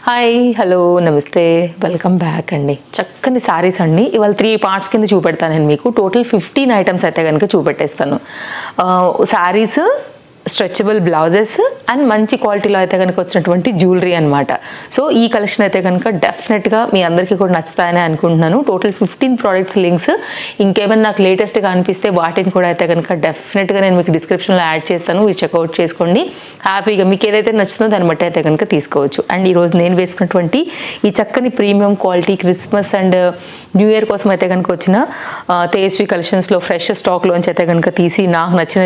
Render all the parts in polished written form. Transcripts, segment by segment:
Hi hello నమస్తే welcome back అండి. చక్కని సారీస్ అండి. ఇవాళ 3 పార్ట్స్ కింద చూపెడతాను నేను మీకు. టోటల్ 15 ఐటమ్స్ అయితే కనుక చూపెట్టేస్తాను. సారీస్, స్ట్రెచబుల్ బ్లౌజెస్ అండ్ మంచి క్వాలిటీలో అయితే కనుక వచ్చినటువంటి జ్యువెలరీ అనమాట. సో ఈ కలెక్షన్ అయితే కనుక డెఫినెట్గా మీ అందరికీ కూడా నచ్చుతాయని అనుకుంటున్నాను. టోటల్ 15 ప్రోడక్ట్స్ లింక్స్, ఇంకేమైనా నాకు లేటెస్ట్గా అనిపిస్తే వాటిని కూడా అయితే కనుక డెఫినెట్గా నేను మీకు డిస్క్రిప్షన్లో యాడ్ చేస్తాను. మీరు చెక్అవుట్ చేసుకోండి. హ్యాపీగా మీకు ఏదైతే నచ్చుతుందో దాన్ని బట్టి అయితే కనుక తీసుకోవచ్చు. అండ్ ఈరోజు నేను వేసుకున్నటువంటి ఈ చక్కని premium quality Christmas and new year కోసం అయితే కనుక వచ్చిన తేజస్వి కలెక్షన్స్లో ఫ్రెష్ స్టాక్లోంచి అయితే కనుక తీసి నాకు నచ్చిన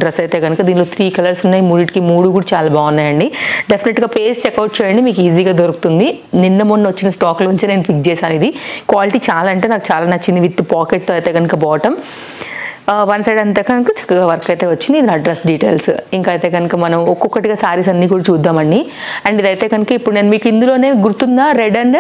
డ్రెస్ అయితే కనుక దీనిలో 3 కలర్స్ ఉన్నాయి. మూడిటికి 3 కూడా చాలా బాగున్నాయండి. డెఫినెట్గా పేజ్ చెక్అవుట్ చేయండి, మీకు ఈజీగా దొరుకుతుంది. నిన్న మొన్న వచ్చిన స్టాక్లోంచి నేను పిక్ చేశాను. ఇది క్వాలిటీ చాలా అంటే నాకు చాలా నచ్చింది. విత్ పాకెట్తో అయితే కనుక బాటమ్ వన్ సైడ్ అంతా కనుక చక్కగా వర్క్ అయితే వచ్చింది. ఇది అడ్రస్ డీటెయిల్స్. ఇంకా అయితే కనుక మనం ఒక్కొక్కటిగా సారీస్ అన్నీ కూడా చూద్దామండి. అండ్ ఇదైతే కనుక ఇప్పుడు నేను మీకు ఇందులోనే గుర్తుందా, రెడ్ అండ్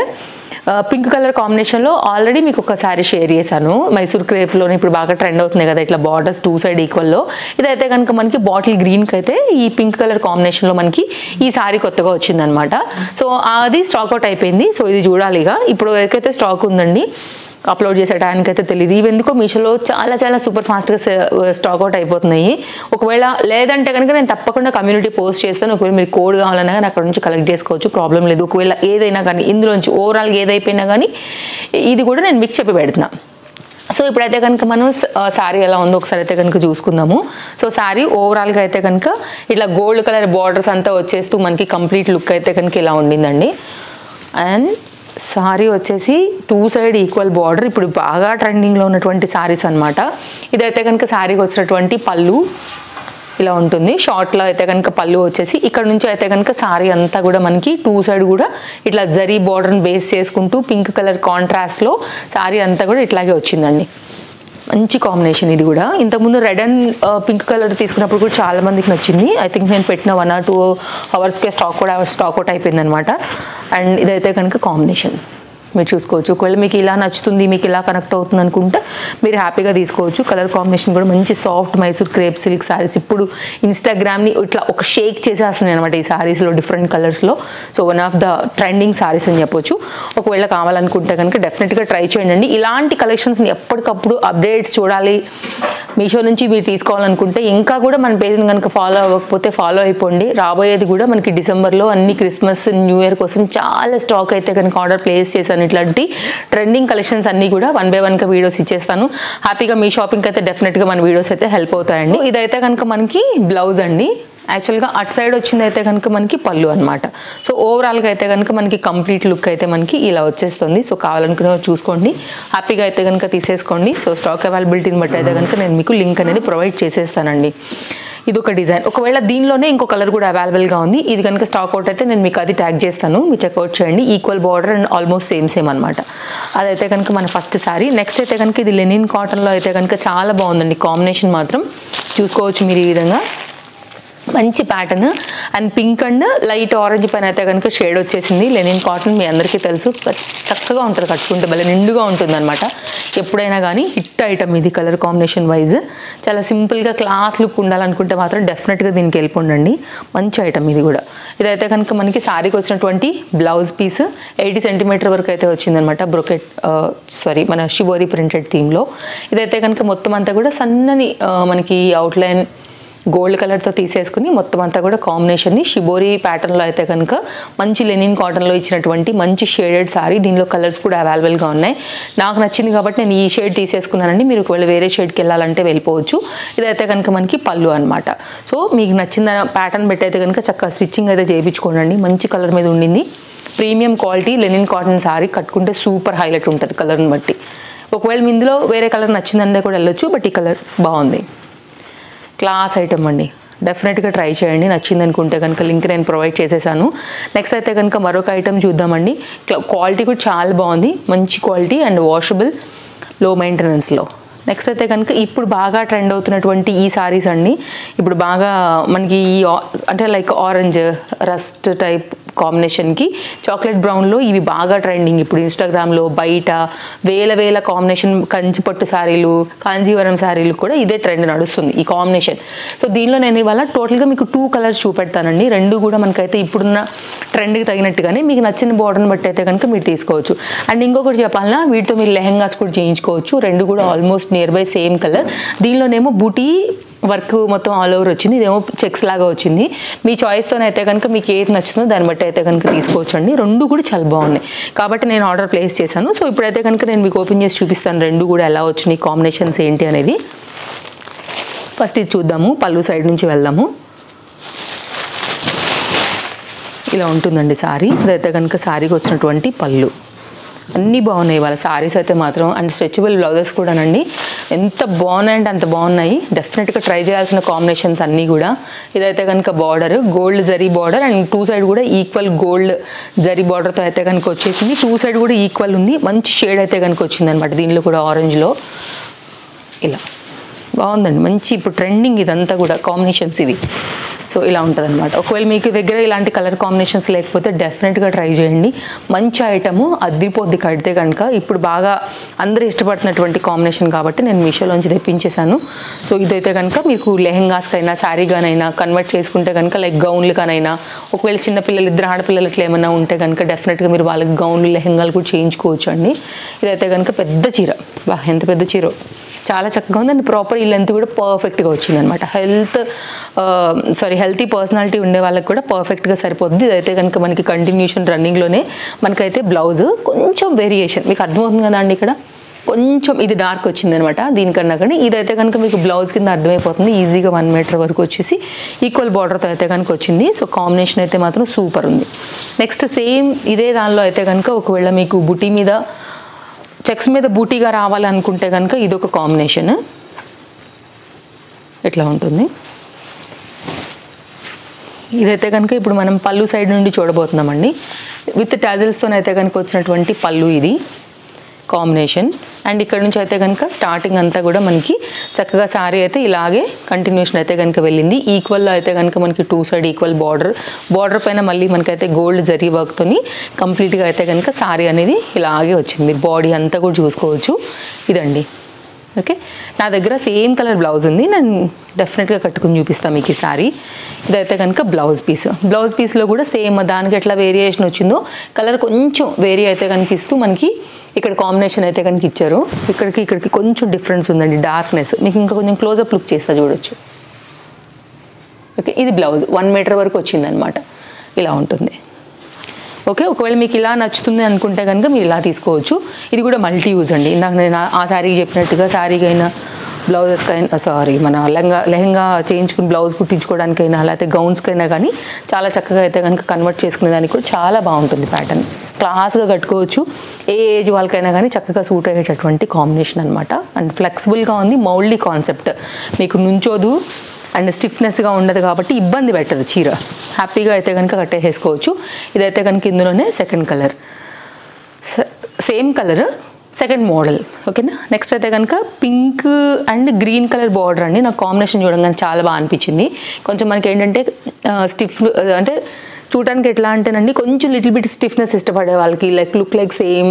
పింక్ కలర్ కాంబినేషన్లో ఆల్రెడీ మీకు ఒక సారీ షేర్ చేశాను. మైసూర్ క్రేప్లోనే ఇప్పుడు బాగా ట్రెండ్ అవుతుంది కదా, ఇట్లా బార్డర్స్ 2 సైడ్ ఈక్వల్లో. ఇదైతే కనుక మనకి బాటిల్ గ్రీన్కి అయితే ఈ పింక్ కలర్ కాంబినేషన్లో మనకి ఈ సారీ కొత్తగా వచ్చిందనమాట. సో అది స్టాక్అవుట్ అయిపోయింది. సో ఇది చూడాలి. ఇక ఇప్పుడు వరకైతే స్టాక్ ఉందండి. అప్లోడ్ చేసే టైంకి అయితే తెలియదు. ఇవి ఎందుకో మీషోలో చాలా సూపర్ ఫాస్ట్గా స్టాక్అవుట్ అయిపోతున్నాయి. ఒకవేళ లేదంటే కనుక నేను తప్పకుండా కమ్యూనిటీ పోస్ట్ చేస్తాను. ఒకవేళ మీరు కోడ్ కావాలన్నా కానీ అక్కడ నుంచి కలెక్ట్ చేసుకోవచ్చు, ప్రాబ్లం లేదు. ఒకవేళ ఏదైనా కానీ ఇందులోంచి ఓవరాల్గా ఏదైపోయినా కానీ ఇది కూడా నేను మీకు చెప్పి పెడుతున్నా. సో ఇప్పుడైతే కనుక మనం శారీ ఎలా ఉందో ఒకసారి అయితే కనుక చూసుకుందాము. సో శారీ ఓవరాల్గా అయితే కనుక ఇట్లా గోల్డ్ కలర్ బార్డర్స్ అంతా వచ్చేస్తూ మనకి కంప్లీట్ లుక్ అయితే కనుక ఇలా ఉండిందండి. అండ్ సారీ వచ్చేసి 2 సైడ్ ఈక్వల్ బార్డర్, ఇప్పుడు బాగా ట్రెండింగ్లో ఉన్నటువంటి సారీస్ అనమాట. ఇదైతే కనుక సారీకి వచ్చినటువంటి పళ్ళు ఇలా ఉంటుంది. షార్ట్లో అయితే కనుక పళ్ళు వచ్చేసి ఇక్కడ నుంచి అయితే కనుక సారీ అంతా కూడా మనకి 2 సైడ్ కూడా ఇట్లా జరీ బార్డర్ని బేస్ చేసుకుంటూ పింక్ కలర్ కాంట్రాస్ట్లో సారీ అంతా కూడా ఇట్లాగే వచ్చిందండి. మంచి కాంబినేషన్ ఇది కూడా. ఇంతకుముందు రెడ్ అండ్ పింక్ కలర్ తీసుకున్నప్పుడు కూడా చాలా మందికి నచ్చింది. ఐ థింక్ నేను పెట్టిన 1 or 2 అవర్స్కే స్టాక్అవుట్ అయిపోయింది అనమాట. అండ్ ఇదైతే కనుక కాంబినేషన్ మీరు చూసుకోవచ్చు. ఒకవేళ మీకు ఇలా నచ్చుతుంది, మీకు ఇలా కనెక్ట్ అవుతుంది అనుకుంటే మీరు హ్యాపీగా తీసుకోవచ్చు. కలర్ కాంబినేషన్ కూడా మంచి soft Mysore crepe silk saris ఇప్పుడు ఇన్స్టాగ్రామ్ని ఇట్లా ఒక షేక్ చేసేస్తున్నాయి అనమాట ఈ సారీస్లో, డిఫరెంట్ కలర్స్లో. So one of the trending saris అని చెప్పొచ్చు. ఒకవేళ కావాలనుకుంటే కనుక డెఫినెట్గా ట్రై చేయండి. ఇలాంటి కలెక్షన్స్ని ఎప్పటికప్పుడు అప్డేట్స్ చూడాలి, మీషో నుంచి మీరు తీసుకోవాలనుకుంటే ఇంకా కూడా మన పేజ్ని కనుక ఫాలో అవ్వకపోతే ఫాలో అయిపోండి. రాబోయేది కూడా మనకి డిసెంబర్లో అన్ని క్రిస్మస్ న్యూ ఇయర్ కోసం చాలా స్టాక్ అయితే కనుక ఆర్డర్ ప్లేస్ చేశాను. ఇట్లాంటి ట్రెండింగ్ కలెక్షన్స్ అన్నీ కూడా 1 by 1గా వీడియోస్ ఇచ్చేస్తాను. హ్యాపీగా మీ షాపింగ్కి అయితే డెఫినెట్గా మన వీడియోస్ అయితే హెల్ప్ అవుతాయండి. ఇదైతే కనుక మనకి బ్లౌజ్ అండి. యాక్చువల్గా అటు సైడ్ వచ్చింది అయితే కనుక మనకి పళ్ళు అనమాట. సో ఓవరాల్గా అయితే కనుక మనకి కంప్లీట్ లుక్ అయితే మనకి ఇలా వచ్చేస్తుంది. సో కావాలనుకునే చూసుకోండి, హ్యాపీగా అయితే కనుక తీసేసుకోండి. సో స్టాక్ అవైలబిలిటీని బట్టి అయితే కనుక నేను మీకు లింక్ అనేది ప్రొవైడ్ చేసేస్తానండి. ఇది ఒక డిజైన్. ఒకవేళ దీనిలోనే ఇంకో కలర్ కూడా అవైలబుల్గా ఉంది. ఇది కనుక స్టాక్ అవుట్ అయితే నేను మీకు అది ట్యాగ్ చేస్తాను, మీరు చెక్అవుట్ చేయండి. Equal border and almost same అనమాట. అదైతే కనుక మన ఫస్ట్ సారీ. నెక్స్ట్ అయితే కనుక ఇది లెనిన్ కాటన్లో అయితే కనుక చాలా బాగుందండి. కాంబినేషన్ మాత్రం చూసుకోవచ్చు మీరు. ఈ విధంగా మంచి pattern and pink and light orange పైన అయితే కనుక షేడ్ వచ్చేసింది. లెనిన్ కాటన్ మీ అందరికీ తెలుసు, చక్కగా ఉంటుంది కట్టుకుంటే, భలే నిండుగా ఉంటుంది అనమాట. ఎప్పుడైనా కానీ హిట్ ఐటమ్ ఇది. కలర్ కాంబినేషన్ వైజ్ చాలా సింపుల్గా క్లాస్ లుక్ ఉండాలనుకుంటే మాత్రం డెఫినెట్గా దీనికి వెళ్ళిపోండి. మంచి ఐటమ్ ఇది కూడా. ఇదైతే కనుక మనకి శారీకి వచ్చినటువంటి బ్లౌజ్ పీస్ 80 సెంటీమీటర్ వరకు అయితే వచ్చిందనమాట. బ్రొకెట్ మన షిబోరి ప్రింటెడ్ థీమ్లో. ఇదైతే కనుక మొత్తం అంతా కూడా సన్నని మనకి అవుట్లైన్ గోల్డ్ కలర్తో తీసేసుకుని మొత్తం అంతా కూడా కాంబినేషన్ని షిబోరి ప్యాటర్న్లో అయితే కనుక మంచి లెనిన్ కాటన్లో ఇచ్చినటువంటి మంచి షేడెడ్ సారీ. దీనిలో కలర్స్ కూడా అవైలబుల్గా ఉన్నాయి. నాకు నచ్చింది కాబట్టి నేను ఈ షేడ్ తీసేసుకున్నానండి. మీరు ఒకవేళ వేరే షేడ్కి వెళ్ళాలంటే వెళ్ళిపోవచ్చు. ఇదైతే కనుక మనకి పళ్ళు అనమాట. సో మీకు నచ్చిన ప్యాటర్న్ పెట్టి అయితే కనుక చక్కగా స్టిచ్చింగ్ అయితే చేయించుకోండి. మంచి కలర్ మీద ఉండింది. Premium quality linen cotton sorry కట్టుకుంటే సూపర్ హైలైట్ ఉంటుంది కలర్ని బట్టి. ఒకవేళ మీ ఇందులో వేరే కలర్ నచ్చిందంటే కూడా వెళ్ళొచ్చు, బట్ ఈ కలర్ బాగుంది. క్లాస్ ఐటమ్ అండి. డెఫినెట్గా ట్రై చేయండి. నచ్చింది అనుకుంటే కనుక లింక్ నేను ప్రొవైడ్ చేసేసాను. నెక్స్ట్ అయితే కనుక మరొక ఐటమ్ చూద్దామండి. క్వాలిటీ కూడా చాలా బాగుంది, మంచి క్వాలిటీ అండ్ వాషబుల్, లో మెయింటెనెన్స్లో. నెక్స్ట్ అయితే కనుక ఇప్పుడు బాగా ట్రెండ్ అవుతున్నటువంటి ఈ సారీస్ అండి. ఇప్పుడు బాగా మనకి అంటే లైక్ ఆరెంజ్ రస్ట్ టైప్ కాంబినేషన్కి చాక్లెట్ బ్రౌన్లో ఇవి బాగా ట్రెండింగ్ ఇప్పుడు ఇన్స్టాగ్రామ్లో బయట వేల కాంబినేషన్ కంచిపట్టు శారీలు కాంజీవరం శారీలు కూడా ఇదే ట్రెండ్ నడుస్తుంది ఈ కాంబినేషన్. సో దీనిలో నేను ఇవాళ టోటల్గా మీకు 2 కలర్స్ చూపెడతానండి. రెండు కూడా మనకైతే ఇప్పుడున్న ట్రెండ్కి తగినట్టుగానే మీకు నచ్చిన బార్డర్ని బట్టి అయితే కనుక మీరు తీసుకోవచ్చు. అండ్ ఇంకొకటి చెప్పాలన్నా వీటితో మీరు లెహెంగాస్ కూడా చేయించుకోవచ్చు. రెండు కూడా almost near by same colour. దీనిలోనేమో బూటీ వర్క్ మొత్తం ఆల్ ఓవర్ వచ్చింది, ఇదేమో చెక్స్ లాగా వచ్చింది. మీ చాయిస్తోనైతే కనుక మీకు ఏది నచ్చుతుందో దాన్ని బట్టి అయితే కనుక తీసుకోవచ్చు అండి. రెండు కూడా చాలా బాగున్నాయి కాబట్టి నేను ఆర్డర్ ప్లేస్ చేశాను. సో ఇప్పుడైతే కనుక నేను మీకు ఓపెన్ చేసి చూపిస్తాను రెండు కూడా ఎలా వచ్చినాయి, కాంబినేషన్స్ ఏంటి అనేది. ఫస్ట్ ఇది చూద్దాము, పళ్ళు సైడ్ నుంచి వెళ్దాము. ఇలా ఉంటుందండి శారీ. ఇదైతే కనుక శారీకి వచ్చినటువంటి పళ్ళు. అన్నీ బాగున్నాయి వాళ్ళ శారీస్ అయితే మాత్రం. అండ్ స్ట్రెచబుల్ బ్లౌజెస్ కూడానండి ఎంత బాగున్నాయంటే అంత బాగున్నాయి. డెఫినెట్గా ట్రై చేయాల్సిన కాంబినేషన్స్ అన్నీ కూడా. ఇదైతే కనుక border gold zari border and 2 side కూడా ఈక్వల్ గోల్డ్ జరీ బార్డర్తో అయితే కనుక వచ్చేసింది. 2 సైడ్ కూడా ఈక్వల్ ఉంది. మంచి షేడ్ అయితే కనుక వచ్చింది అనమాట దీనిలో కూడా ఆరెంజ్లో. ఇలా బాగుందండి, మంచి ఇప్పుడు ట్రెండింగ్ ఇదంతా కూడా కాంబినేషన్స్ ఇవి. సో ఇలా ఉంటుంది అనమాట. ఒకవేళ మీకు దగ్గర ఇలాంటి కలర్ కాంబినేషన్స్ లేకపోతే డెఫినెట్గా ట్రై చేయండి. మంచి ఐటము, అద్దిపోద్ది కడితే కనుక. ఇప్పుడు బాగా అందరూ ఇష్టపడుతున్నటువంటి కాంబినేషన్ కాబట్టి నేను మీషోలోంచి తెప్పించేశాను. సో ఇదైతే కనుక మీకు లెహెంగాస్కైనా శారీగానైనా కన్వర్ట్ చేసుకుంటే కనుక లైక్ గౌన్లుగానైనా, ఒకవేళ చిన్నపిల్లలు ఇద్దరు ఆడపిల్లలు ఇట్లా ఏమైనా ఉంటే కనుక డెఫినెట్గా మీరు వాళ్ళకి గౌన్లు లెహెంగాలు కూడా చేయించుకోవచ్చు అండి. ఇదైతే కనుక పెద్ద చీర, బా ఎంత పెద్ద చీర, చాలా చక్కగా ఉంది. అండ్ ప్రాపర్ ఈ లెంత్ కూడా పర్ఫెక్ట్గా వచ్చింది అనమాట. హెల్తీ పర్సనాలిటీ ఉండే వాళ్ళకి కూడా పర్ఫెక్ట్గా సరిపోద్ది. ఇదైతే కనుక మనకి కంటిన్యూషన్ రన్నింగ్లోనే మనకైతే బ్లౌజ్ కొంచెం వేరియేషన్ మీకు అర్థమవుతుంది కదా అండి. ఇక్కడ కొంచెం ఇది డార్క్ వచ్చింది అనమాట దీనికన్నా. కానీ ఇదైతే కనుక మీకు బ్లౌజ్ కింద అర్థమైపోతుంది ఈజీగా. 1 మీటర్ వరకు వచ్చేసి ఈక్వల్ బార్డర్తో అయితే కనుక వచ్చింది. సో కాంబినేషన్ అయితే మాత్రం సూపర్ ఉంది. నెక్స్ట్ సేమ్ ఇదే దానిలో అయితే కనుక ఒకవేళ మీకు బుటీ మీద చెక్స్ మీద బూటీగా రావాలనుకుంటే కనుక ఇదొక కాంబినేషన్. ఇట్లా ఉంటుంది. ఇదైతే కనుక ఇప్పుడు మనం పళ్ళు సైడ్ నుండి చూడబోతున్నామండి. విత్ టాజిల్స్తోనైతే కనుక వచ్చినటువంటి పళ్ళు ఇది కాంబినేషన్. అండ్ ఇక్కడ నుంచి అయితే కనుక స్టార్టింగ్ అంతా కూడా మనకి చక్కగా శారీ అయితే ఇలాగే కంటిన్యూషన్ అయితే కనుక వెళ్ళింది. ఈక్వల్లో అయితే కనుక మనకి 2 సైడ్ ఈక్వల్ బార్డర్ పైన మళ్ళీ మనకైతే గోల్డ్ జరీ వర్క్తోని కంప్లీట్గా అయితే కనుక శారీ అనేది ఇలాగే వచ్చింది. బాడీ అంతా కూడా చూసుకోవచ్చు. ఇదండి ఓకే. నా దగ్గర సేమ్ కలర్ బ్లౌజ్ ఉంది, నేను డెఫినెట్గా కట్టుకుని చూపిస్తాను మీకు ఈ శారీ. ఇదైతే కనుక బ్లౌజ్ పీస్లో కూడా సేమ్ దానికి ఎట్లా వేరియేషన్ వచ్చిందో కలర్ కొంచెం వేరీ అయితే కనుక ఇస్తూ మనకి ఇక్కడ కాంబినేషన్ అయితే కనుక ఇచ్చారు. ఇక్కడికి కొంచెం డిఫరెన్స్ ఉందండి, డార్క్నెస్. మీకు ఇంకా కొంచెం క్లోజప్ లుక్ చేస్తా చూడొచ్చు. ఓకే, ఇది బ్లౌజ్ 1 మీటర్ వరకు వచ్చిందనమాట. ఇలా ఉంటుంది. ఓకే, ఒకవేళ మీకు ఇలా నచ్చుతుంది అనుకుంటే కనుక మీరు ఇలా తీసుకోవచ్చు. ఇది కూడా మల్టీ యూజ్ అండి. ఇందాక నేను ఆ శారీకి చెప్పినట్టుగా శారీకైనా బ్లౌజెస్కైనా మన లెహంగా చేయించుకుని బ్లౌజ్ కుట్టించుకోవడానికైనా లేకపోతే గౌన్స్కైనా కానీ చాలా చక్కగా అయితే కనుక కన్వర్ట్ చేసుకునే దానికి కూడా చాలా బాగుంటుంది. ప్యాటర్న్ క్లాస్గా కట్టుకోవచ్చు. ఏ ఏజ్ వాళ్ళకైనా కానీ చక్కగా సూట్ అయ్యేటటువంటి కాంబినేషన్ అనమాట. అండ్ ఫ్లెక్సిబుల్గా ఉంది, మౌల్డీ కాన్సెప్ట్. మీకు నుంచోదు అండ్ స్టిఫ్నెస్గా ఉండదు కాబట్టి ఇబ్బంది పెట్టదు చీర. హ్యాపీగా అయితే కనుక కట్టేసుకోవచ్చు. ఇదైతే కనుక ఇందులోనే second colour, same colour second model. ఓకేనా. నెక్స్ట్ అయితే కనుక pink and green colour border అండి. నాకు కాంబినేషన్ చూడగానే చాలా బాగా అనిపించింది. కొంచెం మనకి ఏంటంటే స్టిఫ్ అంటే చూడటానికి ఎట్లా అంటేనండి కొంచెం లిటిల్ బిట్ స్టిఫ్నెస్ ఇష్టపడే వాళ్ళకి లుక్ లైక్ సేమ్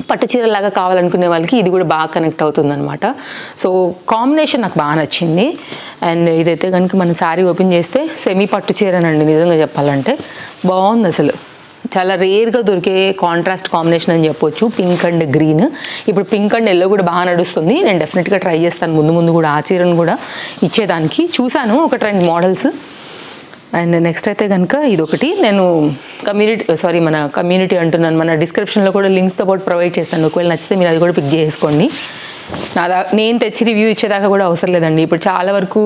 పట్టు చీరలాగా కావాలనుకునే వాళ్ళకి ఇది కూడా బాగా కనెక్ట్ అవుతుంది అనమాట. సో కాంబినేషన్ నాకు బాగా నచ్చింది. అండ్ ఇదైతే కనుక మన శారీ ఓపెన్ చేస్తే సెమీ పట్టు చీరనండి నిజంగా చెప్పాలంటే. బాగుంది అసలు. చాలా రేర్గా దొరికే కాంట్రాస్ట్ కాంబినేషన్ అని చెప్పొచ్చు. Pink and green. ఇప్పుడు పింక్ అండ్ ఎల్లో కూడా బాగా నడుస్తుంది. నేను డెఫినెట్గా ట్రై చేస్తాను ముందు కూడా ఆ చీరను కూడా ఇచ్చేదానికి. చూశాను ఒక 2 మోడల్స్. అండ్ నెక్స్ట్ అయితే కనుక ఇదొకటి నేను మన కమ్యూనిటీ అంటున్నాను, మన డిస్క్రిప్షన్లో కూడా లింక్స్తో పాటు ప్రొవైడ్ చేస్తాను. ఒకవేళ నచ్చితే మీరు అది కూడా పిక్ చేసుకోండి. నేను తెచ్చి రివ్యూ ఇచ్చేదాకా కూడా అవసరం లేదండి. ఇప్పుడు చాలా వరకు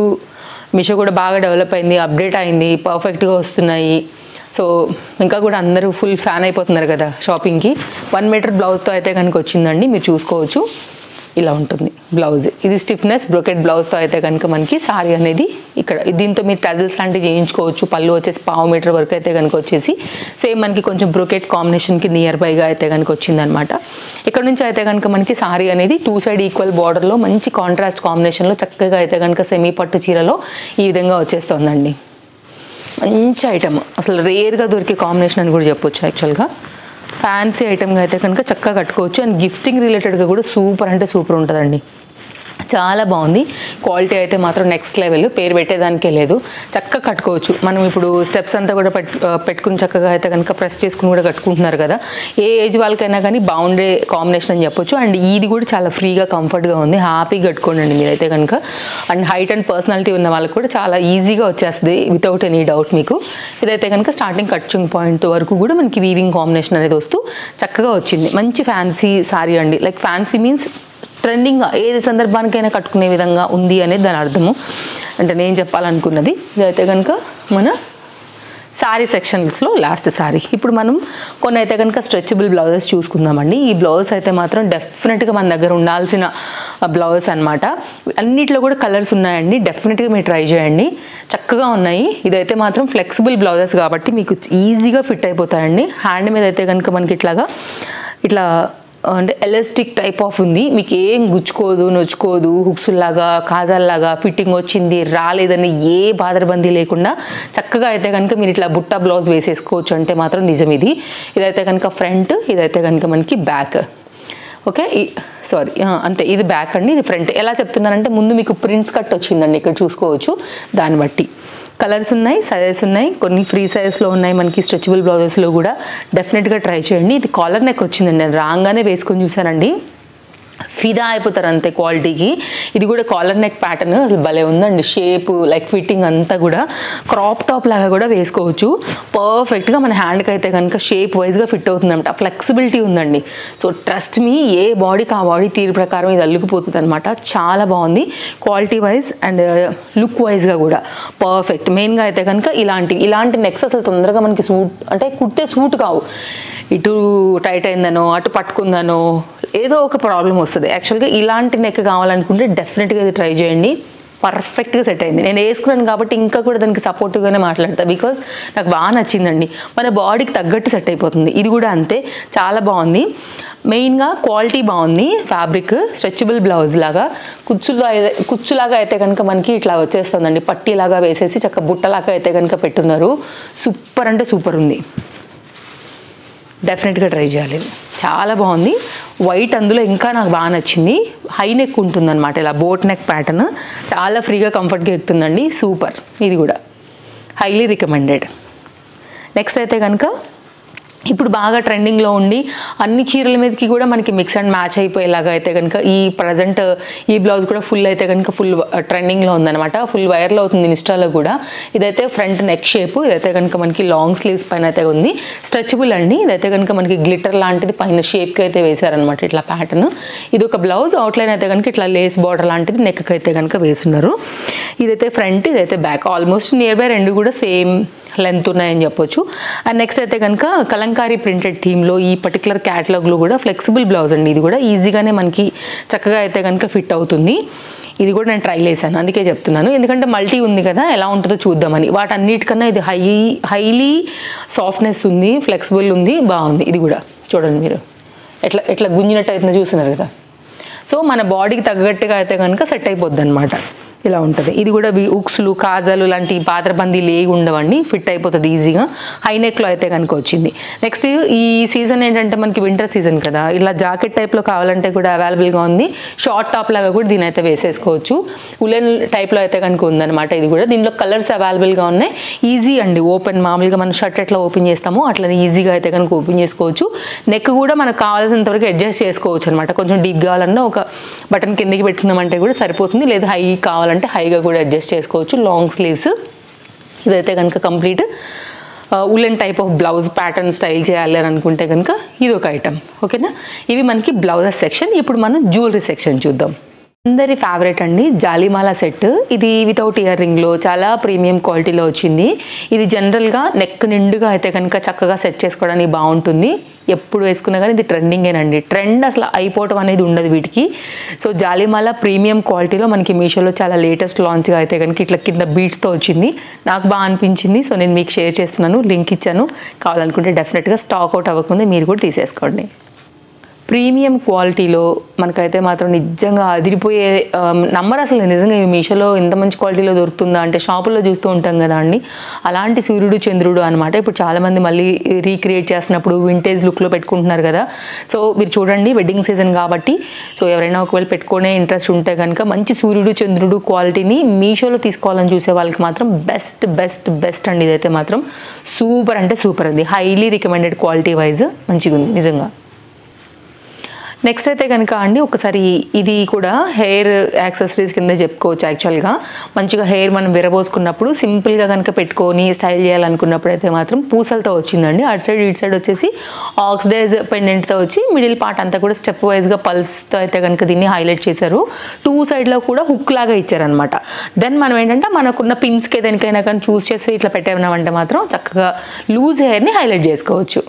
మీషో కూడా బాగా డెవలప్ అయింది, అప్డేట్ అయింది, పర్ఫెక్ట్గా వస్తున్నాయి. సో ఇంకా కూడా అందరూ ఫుల్ ఫ్యాన్ అయిపోతున్నారు కదా షాపింగ్కి. 1 మీటర్ బ్లౌజ్తో అయితే కనుక వచ్చిందండి, మీరు చూసుకోవచ్చు. ఇలా ఉంటుంది బ్లౌజ్. ఇది స్టిఫ్నెస్ బ్రొకెట్ బ్లౌజ్తో అయితే కనుక మనకి సారీ అనేది ఇక్కడ దీంతో మీరు టజల్స్ లాంటివి చేయించుకోవచ్చు. పళ్ళు వచ్చేసి 1/2 మీటర్ వరకు అయితే కనుక వచ్చేసి సేమ్ మనకి కొంచెం బ్రొకెట్ కాంబినేషన్కి నియర్ బైగా అయితే కనుక వచ్చిందనమాట. ఇక్కడ నుంచి అయితే కనుక మనకి సారీ అనేది 2 సైడ్ ఈక్వల్ బార్డర్లో మంచి కాంట్రాస్ట్ కాంబినేషన్లో చక్కగా అయితే కనుక సెమీ పట్టు చీరలో ఈ విధంగా వచ్చేస్తుందండి. మంచి ఐటమ్, అసలు రేర్గా దొరికే కాంబినేషన్ అని కూడా చెప్పొచ్చు. యాక్చువల్గా ఫ్యాన్సీ ఐటమ్గా అయితే కనుక చక్కగా కట్టుకోవచ్చు. అండ్ గిఫ్టింగ్ రిలేటెడ్గా కూడా సూపర్ అంటే సూపర్ ఉంటుందండి. చాలా బాగుంది. క్వాలిటీ అయితే మాత్రం నెక్స్ట్ లెవెల్, పేరు పెట్టేదానికే లేదు. చక్కగా కట్టుకోవచ్చు. మనం ఇప్పుడు స్టెప్స్ అంతా కూడా పెట్టుకుని చక్కగా అయితే కనుక ప్రెస్ చేసుకుని కూడా కట్టుకుంటున్నారు కదా, ఏ ఏజ్ వాళ్ళకైనా కానీ బాగుండే కాంబినేషన్ అని చెప్పొచ్చు. అండ్ ఇది కూడా చాలా ఫ్రీగా కంఫర్ట్గా ఉంది, హ్యాపీగా కట్టుకోండి మీరైతే కనుక. అండ్ హైట్ అండ్ పర్సనాలిటీ ఉన్న వాళ్ళకి కూడా చాలా ఈజీగా వచ్చేస్తుంది వితౌట్ ఎనీ డౌట్ మీకు. ఇదైతే కనుక స్టార్టింగ్ కట్చింగ్ పాయింట్ వరకు కూడా మనకి వీవింగ్ కాంబినేషన్ అనేది వస్తూ చక్కగా వచ్చింది. మంచి ఫ్యాన్సీ సారీ అండి. లైక్ ఫ్యాన్సీ మీన్స్ ట్రెండింగ్గా ఏది సందర్భానికైనా కట్టుకునే విధంగా ఉంది అనేది దాని అర్థము. అంటే నేను చెప్పాలనుకున్నది ఇదైతే కనుక మన శారీ సెక్షన్స్లో లాస్ట్ శారీ. ఇప్పుడు మనం కొన్ని అయితే కనుక స్ట్రెచబుల్ బ్లౌజెస్ చూసుకుందామండి. ఈ బ్లౌజ్ అయితే మాత్రం డెఫినెట్గా మన దగ్గర ఉండాల్సిన బ్లౌజెస్ అనమాట. అన్నిట్లో కూడా కలర్స్ ఉన్నాయండి, డెఫినెట్గా మీరు ట్రై చేయండి, చక్కగా ఉన్నాయి. ఇదైతే మాత్రం ఫ్లెక్సిబుల్ బ్లౌజెస్ కాబట్టి మీకు ఈజీగా ఫిట్ అయిపోతాయండి. హ్యాండ్ మీద అయితే కనుక మనకి ఇట్లా అంటే ఎలాస్టిక్ టైప్ ఆఫ్ ఉంది, మీకు ఏం గుచ్చుకోదు, నొచ్చుకోదు, హుక్స్లాగా కాజాల్లాగా ఫిట్టింగ్ వచ్చింది రాలేదని ఏ బాధరబందీ లేకుండా చక్కగా అయితే కనుక మీరు ఇట్లా బుట్ట బ్లౌజ్ వేసేసుకోవచ్చు అంటే మాత్రం నిజం ఇది. ఇదైతే కనుక ఫ్రంట్, ఇదైతే కనుక మనకి బ్యాక్. ఓకే సారీ అంతే, ఇది బ్యాక్ అండి, ఇది ఫ్రంట్. ఎలా చెప్తున్నానంటే ముందు మీకు ప్రింట్స్ కట్ వచ్చిందండి, ఇక్కడ చూసుకోవచ్చు. దాన్ని బట్టి కలర్స్ ఉన్నాయి, సైజెస్ ఉన్నాయి, కొన్ని ఫ్రీ సైజెస్లో ఉన్నాయి మనకి స్ట్రెచబుల్ బ్లౌజెస్లో కూడా. డెఫినెట్గా ట్రై చేయండి. ఇది కాలర్ నెక్ వచ్చిందండి, నేను రాగానే వేసుకొని చూసానండి, ఫిదా అయిపోతారు అంతే క్వాలిటీకి. ఇది కూడా కాలర్ నెక్ ప్యాటర్న్ అసలు భలే ఉందండి. షేప్ లైక్ ఫిట్టింగ్ అంతా కూడా క్రాప్ టాప్ లాగా కూడా వేసుకోవచ్చు. పర్ఫెక్ట్గా మన హ్యాండ్కి అయితే కనుక షేప్ వైజ్గా ఫిట్ అవుతుందన్నమాట. ఫ్లెక్సిబిలిటీ ఉందండి. సో ట్రస్ట్ మీ, ఏ బాడీకి ఆ బాడీ తీరు ప్రకారం ఇది అల్లుకుపోతుంది అనమాట. చాలా బాగుంది క్వాలిటీ వైజ్ అండ్ లుక్ వైజ్గా కూడా పర్ఫెక్ట్. మెయిన్గా అయితే కనుక ఇలాంటి నెక్స్ అసలు తొందరగా మనకి సూట్ అంటే కుడితే సూట్ కావు. ఇటు టైట్ అయిందనో అటు పట్టుకుందనో ఏదో ఒక ప్రాబ్లం వస్తుంది. యాక్చువల్గా ఇలాంటి నెక్ కావాలనుకుంటే డెఫినెట్గా ఇది ట్రై చేయండి, పర్ఫెక్ట్గా సెట్ అయింది. నేను వేసుకున్నాను కాబట్టి ఇంకా కూడా దానికి సపోర్టివ్గానే మాట్లాడతా, బికాజ్ నాకు బాగా నచ్చిందండి. మన బాడీకి తగ్గట్టు సెట్ అయిపోతుంది. ఇది కూడా అంతే, చాలా బాగుంది. మెయిన్గా క్వాలిటీ బాగుంది. ఫ్యాబ్రిక్ స్ట్రెచబుల్ బ్లౌజ్ లాగా కుచ్చులాగా అయితే కనుక మనకి ఇట్లా వచ్చేస్తుందండి. పట్టీలాగా వేసేసి చక్క బుట్టలాగా అయితే కనుక పెట్టున్నారు. సూపర్ అంటే సూపర్ ఉంది, డెఫినెట్గా ట్రై చేయాలి. చాలా బాగుంది. వైట్ అందులో ఇంకా నాకు బాగా నచ్చింది. హై నెక్ ఉంటుందన్నమాట, ఇలా బోట్ నెక్ ప్యాటర్న్, చాలా ఫ్రీగా కంఫర్ట్గా ఎక్కుతుందండి. సూపర్, ఇది కూడా హైలీ రికమెండెడ్. నెక్స్ట్ అయితే కనుక ఇప్పుడు బాగా ట్రెండింగ్లో ఉండి అన్ని చీరల మీదకి కూడా మనకి మిక్స్ అండ్ మ్యాచ్ అయిపోయేలాగా అయితే కనుక ఈ ప్రజెంట్ ఈ బ్లౌజ్ కూడా ఫుల్ అయితే కనుక ఫుల్ ట్రెండింగ్లో ఉందన్నమాట. ఫుల్ వైరల్ అవుతుంది ఇన్స్టాలో కూడా. ఇదైతే ఫ్రంట్ నెక్ షేప్, ఇదైతే కనుక మనకి లాంగ్ స్లీవ్స్ పైన అయితే ఉంది. స్ట్రెచబుల్ అండి. ఇదైతే కనుక మనకి గ్లిటర్ లాంటిది పైన షేప్కి అయితే వేశారనమాట ఇట్లా ప్యాటర్న్. ఇది ఒక బ్లౌజ్. అవుట్లైన్ అయితే కనుక ఇట్లా లేస్ బార్డర్ లాంటిది నెక్కి అయితే కనుక వేస్తున్నారు. ఇదైతే ఫ్రంట్, ఇదైతే బ్యాక్. ఆల్మోస్ట్ నియర్ బై రెండు కూడా సేమ్ లెంత్ ఉన్నాయని చెప్పొచ్చు. అండ్ నెక్స్ట్ అయితే కనుక కలంకారీ ప్రింటెడ్ థీమ్లో ఈ పర్టికులర్ క్యాటలాగ్లో కూడా ఫ్లెక్సిబుల్ బ్లౌజ్ అండి. ఇది కూడా ఈజీగానే మనకి చక్కగా అయితే కనుక ఫిట్ అవుతుంది. ఇది కూడా నేను ట్రై చేశాను, అందుకే చెప్తున్నాను. ఎందుకంటే మల్టీ ఉంది కదా, ఎలా ఉంటుందో చూద్దామని. వాటన్నిటికన్నా ఇది హైలీ సాఫ్ట్నెస్ ఉంది, ఫ్లెక్సిబుల్ ఉంది, బాగుంది. ఇది కూడా చూడండి మీరు ఎట్లా గుంజినట్టు అవుతుందో చూస్తున్నారు కదా. సో మన బాడీకి తగ్గట్టుగా అయితే కనుక సెట్ అయిపోద్ది అనమాట. ఇలా ఉంటుంది. ఇది కూడా ఉక్స్లు కాజాలు లాంటి పాత్రబందీలు ఏవి ఉండవండి, ఫిట్ అయిపోతుంది ఈజీగా. హై నెక్లో అయితే కనుక వచ్చింది. నెక్స్ట్ ఈ సీజన్ ఏంటంటే మనకి వింటర్ సీజన్ కదా, ఇలా జాకెట్ టైప్లో కావాలంటే కూడా అవైలబుల్గా ఉంది. షార్ట్ టాప్ లాగా కూడా దీని అయితే వేసేసుకోవచ్చు. ఉలెన్ టైప్లో అయితే కనుక ఉందన్నమాట. ఇది కూడా దీనిలో కలర్స్ అవైలబుల్గా ఉన్నాయి. ఈజీ అండి ఓపెన్, మామూలుగా మనం షర్ట్ ఎట్లా ఓపెన్ చేస్తామో అట్లనే ఈజీగా అయితే కనుక ఓపెన్ చేసుకోవచ్చు. నెక్ కూడా మనకు కావాల్సినంత వరకు అడ్జస్ట్ చేసుకోవచ్చు అనమాట. కొంచెం డీప్ కావాలన్నా ఒక బటన్ కిందకి పెట్టుకున్నామంటే కూడా సరిపోతుంది, లేదా హై కావాలంటే హైగా కూడా అడ్జస్ట్ చేసుకోవచ్చు. Long sleeves. ఇదైతే కనుక complete woollen type of blouse pattern style చేయాలి అని అనుకుంటే కనుక ఇది ఒక ఐటమ్. ఓకేనా, ఇవి మనకి బ్లౌజెస్ సెక్షన్. ఇప్పుడు మనం జ్యువెలరీ సెక్షన్ చూద్దాం. అందరి ఫేవరెట్ అండి జాలిమాల సెట్. ఇది వితౌట్ ఇయర్ రింగ్లో చాలా ప్రీమియం క్వాలిటీలో వచ్చింది. ఇది జనరల్గా నెక్ నిండుగా అయితే కనుక చక్కగా సెట్ చేసుకోవడానికి బాగుంటుంది. ఎప్పుడు వేసుకున్నా కానీ ఇది ట్రెండింగేనండి. ట్రెండ్ అసలు అయిపోవటం అనేది ఉండదు వీటికి. సో జాలిమాల ప్రీమియం క్వాలిటీలో మనకి మీషోలో చాలా లేటెస్ట్ లాంచ్గా అయితే కనుక ఇట్లా కింద బీట్స్తో వచ్చింది. నాకు బాగా అనిపించింది. సో నేను మీకు షేర్ చేస్తున్నాను, లింక్ ఇచ్చాను. కావాలనుకుంటే డెఫినెట్గా స్టాక్ అవుట్ అవ్వకముందే మీరు కూడా తీసేసుకోండి. ప్రీమియం క్వాలిటీలో మనకైతే మాత్రం నిజంగా అదిరిపోయే నంబర్ అసలు నిజంగా మీషోలో ఇంత మంచి క్వాలిటీలో దొరుకుతుందా అంటే షాపుల్లో చూస్తూ ఉంటాం కదా అండి, అలాంటి సూర్యుడు చంద్రుడు అనమాట. ఇప్పుడు చాలామంది మళ్ళీ రీక్రియేట్ చేస్తున్నప్పుడు వింటేజ్ లుక్లో పెట్టుకుంటున్నారు కదా. సో మీరు చూడండి, వెడ్డింగ్ సీజన్ కాబట్టి సో ఎవరైనా ఒకవేళ పెట్టుకునే ఇంట్రెస్ట్ ఉంటే కనుక మంచి సూర్యుడు చంద్రుడు క్వాలిటీని మీషోలో తీసుకోవాలని చూసే వాళ్ళకి మాత్రం బెస్ట్ బెస్ట్ బెస్ట్ అండి. ఇదైతే మాత్రం సూపర్ అంటే సూపర్ ఉంది, హైలీ రికమెండెడ్ క్వాలిటీ వైజ్ మంచిగా ఉంది నిజంగా. నెక్స్ట్ అయితే కనుక అండి ఒకసారి ఇది కూడా హెయిర్ యాక్సెసరీస్ కింద చెప్పుకోవచ్చు. యాక్చువల్గా మంచిగా హెయిర్ మనం విరబోసుకున్నప్పుడు సింపుల్గా కనుక పెట్టుకొని స్టైల్ చేయాలనుకున్నప్పుడు అయితే మాత్రం పూసలతో వచ్చిందండి. అటు సైడ్ ఇటు సైడ్ వచ్చేసి ఆక్సిడైజ్ పెండెంట్తో వచ్చి మిడిల్ పార్ట్ అంతా కూడా స్టెప్ వైజ్గా పల్స్తో అయితే కనుక దీన్ని హైలైట్ చేశారు. టూ సైడ్లో కూడా హుక్ లాగా ఇచ్చారనమాట. దెన్ మనం ఏంటంటే మనకున్న పిన్స్కి దేనికైనా కానీ చూస్ చేసి ఇట్లా పెట్టామంటే మాత్రం చక్కగా లూజ్ హెయిర్ని హైలైట్ చేసుకోవచ్చు.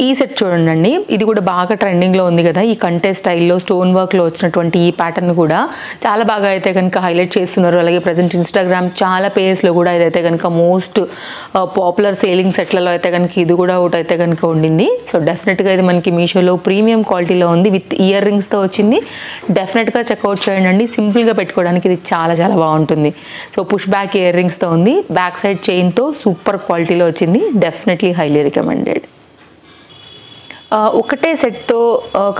ఈ సెట్ చూడండి, ఇది కూడా బాగా ట్రెండింగ్లో ఉంది కదా. ఈ కంటే స్టైల్లో స్టోన్ వర్క్లో వచ్చినటువంటి ఈ ప్యాటర్న్ కూడా చాలా బాగా అయితే కనుక హైలైట్ చేస్తున్నారు. అలాగే ప్రజెంట్ ఇన్స్టాగ్రామ్ చాలా పేజ్లో కూడా ఇదైతే కనుక మోస్ట్ పాపులర్ సేలింగ్ సెట్లలో అయితే కనుక ఇది కూడా ఒకటి అయితే కనుక ఉండింది. సో డెఫినెట్గా ఇది మనకి మీషోలో ప్రీమియం క్వాలిటీలో ఉంది, విత్ ఇయర్ రింగ్స్తో వచ్చింది. డెఫినెట్గా చెక్అవుట్ చేయండి, సింపుల్గా పెట్టుకోవడానికి ఇది చాలా చాలా బాగుంటుంది. సో పుష్ బ్యాక్ ఇయర్ రింగ్స్తో ఉంది, బ్యాక్ సైడ్ చైన్తో సూపర్ క్వాలిటీలో వచ్చింది. Definitely highly recommended. ఒకటే సెట్తో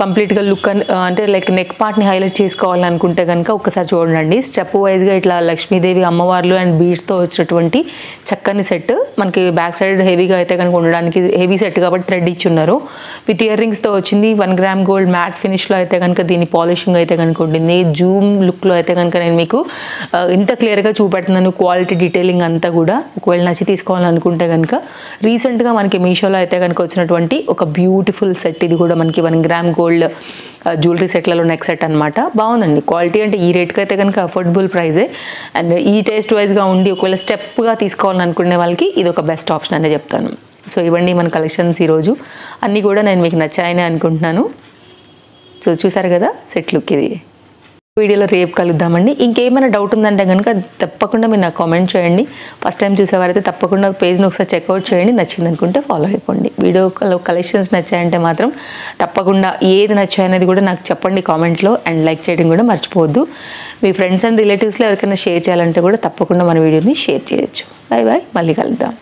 కంప్లీట్గా లుక్ అంటే లైక్ నెక్ పార్ట్ని హైలైట్ చేసుకోవాలనుకుంటే కనుక ఒకసారి చూడండి. స్టెప్ వైజ్గా ఇట్లా లక్ష్మీదేవి అమ్మవార్లు అండ్ బీడ్స్తో వచ్చినటువంటి చక్కని సెట్ మనకి బ్యాక్ సైడ్ హెవీగా అయితే కనుక ఉండడానికి హెవీ సెట్ కాబట్టి థ్రెడ్ ఇచ్చున్నారు. విత్ ఇయర్ రింగ్స్తో వచ్చింది. 1 గ్రామ్ గోల్డ్ మ్యాట్ ఫినిష్లో అయితే కనుక దీని పాలిషింగ్ అయితే కనుక ఉండింది. జూమ్ లుక్లో అయితే కనుక నేను మీకు ఇంత క్లియర్గా చూపెడుతున్నాను, క్వాలిటీ డీటెయిలింగ్ అంతా కూడా. ఒకవేళ నచ్చి తీసుకోవాలనుకుంటే కనుక రీసెంట్గా మనకి మీషోలో అయితే కనుక వచ్చినటువంటి ఒక బ్యూటిఫుల్ సెట్. ఇది కూడా మనకి 1 గ్రామ్ గోల్డ్ జ్యువెలరీ సెట్లలో నెక్ సెట్ అనమాట. బాగుందండి క్వాలిటీ, అంటే ఈ రేట్కి అయితే కనుక అఫోర్డబుల్ ప్రైజే. అండ్ ఈ టేస్ట్ వైజ్గా ఉండి ఒకవేళ స్టెప్గా తీసుకోవాలనుకునే వాళ్ళకి ఇది ఒక బెస్ట్ ఆప్షన్ అనే చెప్తాను. సో ఇవన్నీ మన కలెక్షన్స్ ఈరోజు అన్నీ కూడా నేను మీకు నచ్చాయని అనుకుంటున్నాను. సో చూసారు కదా సెట్ లుక్ ఇది. వీడియోలో రేపు కలుద్దామండి. ఇంకేమైనా డౌట్ ఉందంటే కనుక తప్పకుండా మీరు నాకు కామెంట్ చేయండి. ఫస్ట్ టైం చూసేవారైతే తప్పకుండా పేజ్ని ఒకసారి చెక్అవుట్ చేయండి, నచ్చింది అనుకుంటే ఫాలో అయిపోండి. వీడియోలో కలెక్షన్స్ నచ్చాయంటే మాత్రం తప్పకుండా ఏది నచ్చాయనేది కూడా నాకు చెప్పండి కామెంట్లో. అండ్ లైక్ చేయడం కూడా మర్చిపోవద్దు. మీ ఫ్రెండ్స్ అండ్ రిలేటివ్స్లో ఎవరికైనా షేర్ చేయాలంటే కూడా తప్పకుండా మన వీడియోని షేర్ చేయొచ్చు. బాయ్ బాయ్, మళ్ళీ కలుద్దాం.